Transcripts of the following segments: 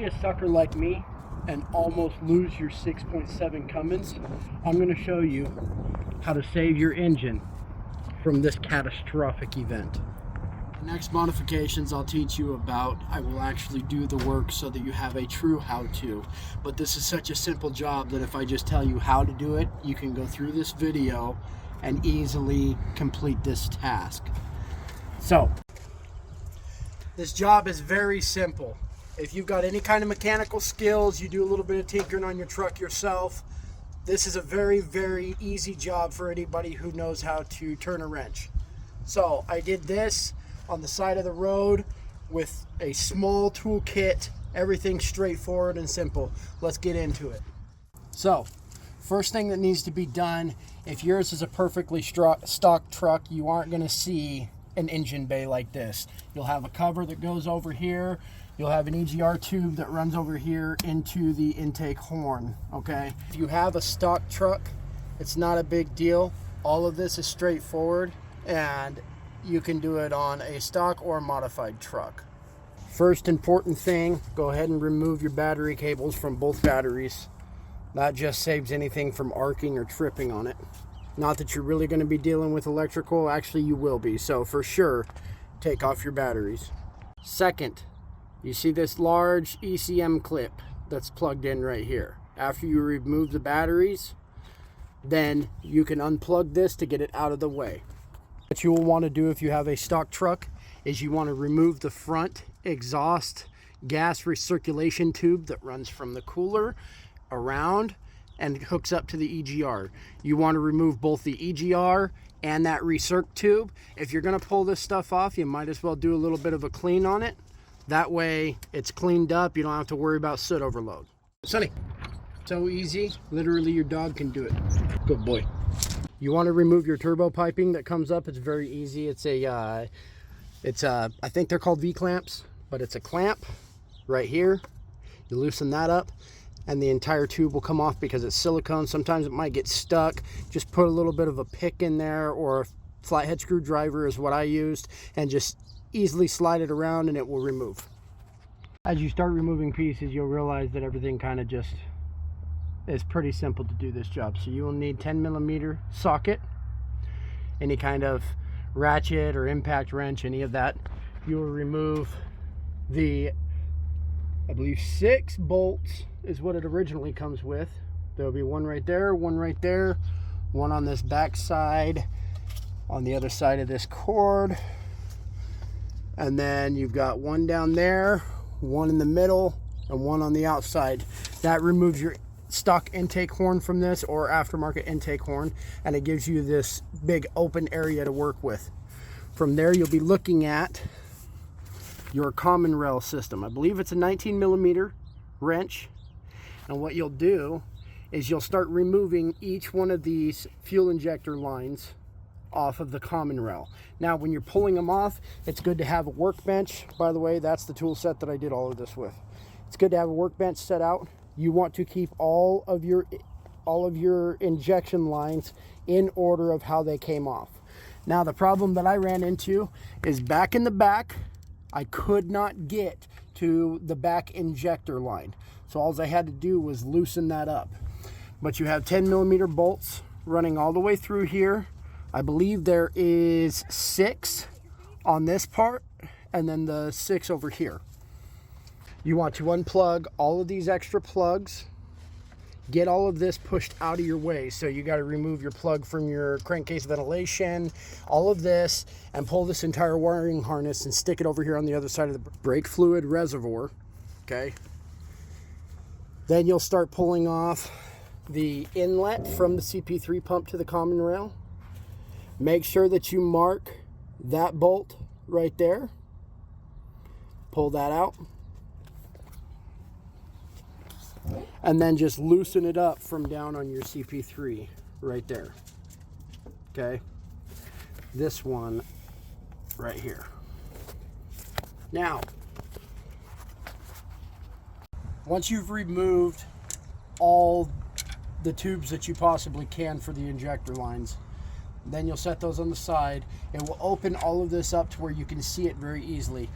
be a sucker like me and almost lose your 6.7 Cummins, I'm going to show you how to save your engine from this catastrophic event. The next modifications I'll teach you about, I will actually do the work so that you have a true how-to. But this is such a simple job that if I just tell you how to do it, you can go through this video and easily complete this task. So, this job is very simple. If you've got any kind of mechanical skills, you do a little bit of tinkering on your truck yourself, this is a very, very easy job for anybody who knows how to turn a wrench. So, I did this on the side of the road with a small tool kit, everything straightforward and simple. Let's get into it. So, first thing that needs to be done, if yours is a perfectly stock truck, you aren't going to see an engine bay like this. You'll have a cover that goes over here. You'll have an EGR tube that runs over here into the intake horn, okay? If you have a stock truck, it's not a big deal. All of this is straightforward, and you can do it on a stock or modified truck. First important thing, go ahead and remove your battery cables from both batteries. That just saves anything from arcing or tripping on it. Not that you're really going to be dealing with electrical, actually you will be, so for sure, take off your batteries. Second, you see this large ECM clip that's plugged in right here. After you remove the batteries, then you can unplug this to get it out of the way. What you will want to do if you have a stock truck is you want to remove the front exhaust gas recirculation tube that runs from the cooler around and hooks up to the EGR. You want to remove both the EGR and that recirc tube. If you're going to pull this stuff off, you might as well do a little bit of a clean on it. That way it's cleaned up, you don't have to worry about soot overload. Sonny, so easy, literally your dog can do it. Good boy. You want to remove your turbo piping that comes up. It's very easy. It's a I think they're called V-clamps, but it's a clamp right here. You loosen that up and the entire tube will come off because it's silicone. Sometimes it might get stuck. Just put a little bit of a pick in there, or a flathead screwdriver is what I used, and just easily slide it around and it will remove. As you start removing pieces, you'll realize that everything kind of just is pretty simple to do this job. So you will need 10mm socket, any kind of ratchet or impact wrench, any of that. You will remove the, I believe 6 bolts is what it originally comes with. There'll be one right there, one on this back side, on the other side of this cord, and then you've got one down there, one in the middle, and one on the outside. That removes your stock intake horn from this, or aftermarket intake horn, and it gives you this big open area to work with. From there you'll be looking at your common rail system. I believe it's a 19mm wrench, and what you'll do is you'll start removing each one of these fuel injector lines off of the common rail. Now when you're pulling them off, it's good to have a workbench. By the way, that's the tool set that I did all of this with. It's good to have a workbench set out. You want to keep all of your injection lines in order of how they came off. Now the problem that I ran into is back in the back, I could not get to the back injector line. So all I had to do was loosen that up. But you have 10mm bolts running all the way through here. I believe there is 6 on this part, and then the 6 over here. You want to unplug all of these extra plugs, get all of this pushed out of your way. So you got to remove your plug from your crankcase ventilation, all of this, and pull this entire wiring harness and stick it over here on the other side of the brake fluid reservoir, okay? Then you'll start pulling off the inlet from the CP3 pump to the common rail. Make sure that you mark that bolt right there. Pull that out. And then just loosen it up from down on your CP3 right there. Okay? This one right here. Now, once you've removed all the tubes that you possibly can for the injector lines, then you'll set those on the side. It will open all of this up to where you can see it very easily.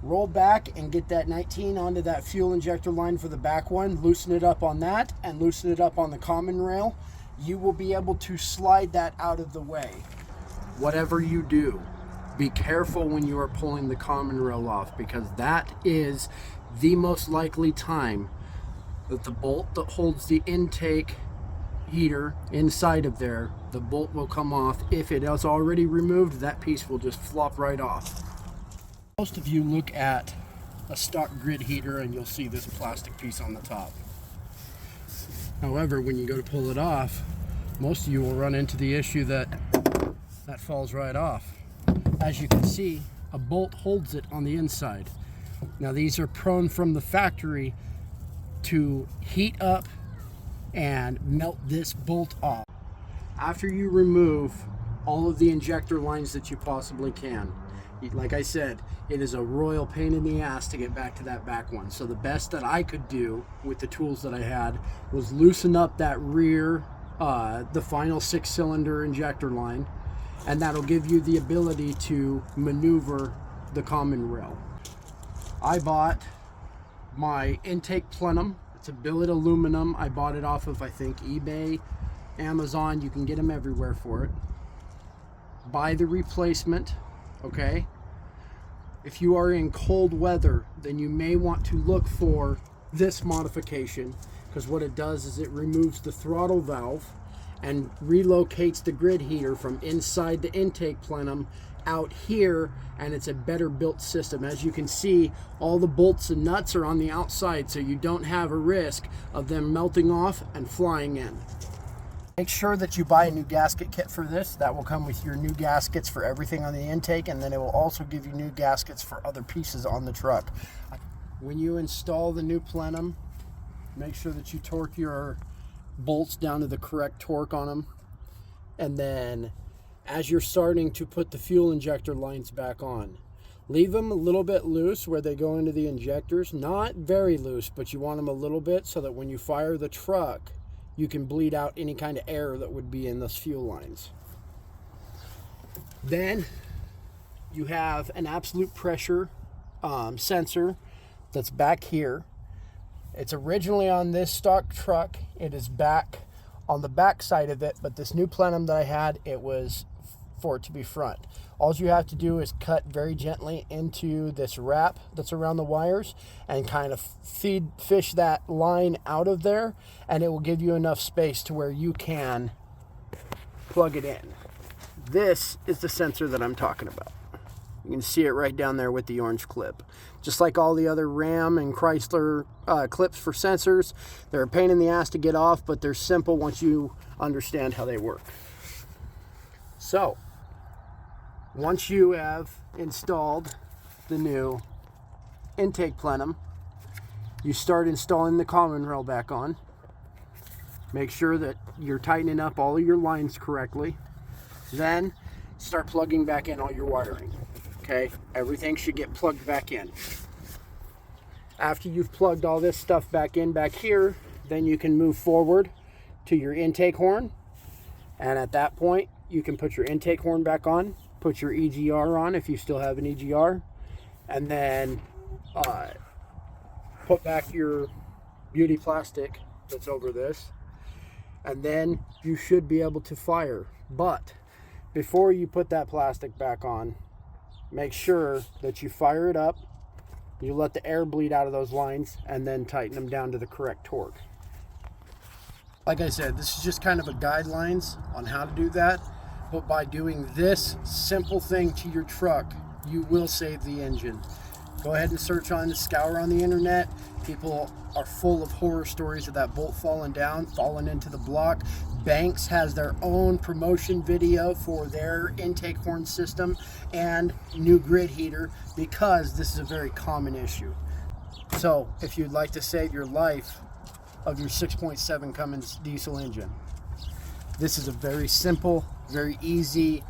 roll back and get that 19 onto that fuel injector line for the back one, loosen it up on that, and loosen it up on the common rail. You will be able to slide that out of the way. Whatever you do, be careful when you are pulling the common rail off, because that is the most likely time that the bolt that holds the intake heater inside of there, the bolt will come off. If it is already removed, that piece will just flop right off. Most of you look at a stock grid heater and you'll see this plastic piece on the top. However, when you go to pull it off, most of you will run into the issue that falls right off. As you can see, a bolt holds it on the inside. Now these are prone from the factory to heat up and melt this bolt off. After you remove all of the injector lines that you possibly can, like I said, it is a royal pain in the ass to get back to that back one. So the best that I could do with the tools that I had was loosen up that rear, the final 6-cylinder injector line, and that'll give you the ability to maneuver the common rail. I bought my intake plenum. It's a billet aluminum. I bought it off of, I think, eBay, Amazon. You can get them everywhere for it. Buy the replacement, okay? If you are in cold weather, then you may want to look for this modification, because what it does is it removes the throttle valve and relocates the grid heater from inside the intake plenum out here, and it's a better built system. As you can see, all the bolts and nuts are on the outside, so you don't have a risk of them melting off and flying in. Make sure that you buy a new gasket kit for this. That will come with your new gaskets for everything on the intake, and then it will also give you new gaskets for other pieces on the truck. When you install the new plenum, make sure that you torque your bolts down to the correct torque on them, and then as you're starting to put the fuel injector lines back on, leave them a little bit loose where they go into the injectors. Not very loose, but you want them a little bit so that when you fire the truck, you can bleed out any kind of air that would be in those fuel lines. Then you have an absolute pressure sensor that's back here. It's originally on this stock truck. It is back on the back side of it, but this new plenum that I had, it was for it to be front. All you have to do is cut very gently into this wrap that's around the wires and kind of fish that line out of there, and it will give you enough space to where you can plug it in. This is the sensor that I'm talking about. You can see it right down there with the orange clip. Just like all the other Ram and Chrysler clips for sensors, they're a pain in the ass to get off, but they're simple once you understand how they work. So, once you have installed the new intake plenum, you start installing the common rail back on. Make sure that you're tightening up all of your lines correctly. Then start plugging back in all your wiring. Okay, everything should get plugged back in. After you've plugged all this stuff back in back here, then you can move forward to your intake horn, and at that point you can put your intake horn back on, put your EGR on if you still have an EGR, and then put back your beauty plastic that's over this, and then you should be able to fire. But before you put that plastic back on, make sure that you fire it up, you let the air bleed out of those lines, and then tighten them down to the correct torque. Like I said, this is just kind of a guidelines on how to do that, but by doing this simple thing to your truck, you will save the engine. Go ahead and scour on the internet. People are full of horror stories of that bolt falling into the block. Banks has their own promotion video for their intake horn system and new grid heater, because this is a very common issue. So if you'd like to save your life of your 6.7 Cummins diesel engine, this is a very simple, very easy,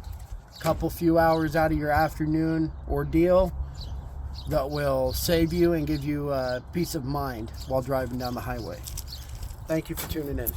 few hours out of your afternoon ordeal that will save you and give you peace of mind while driving down the highway. Thank you for tuning in.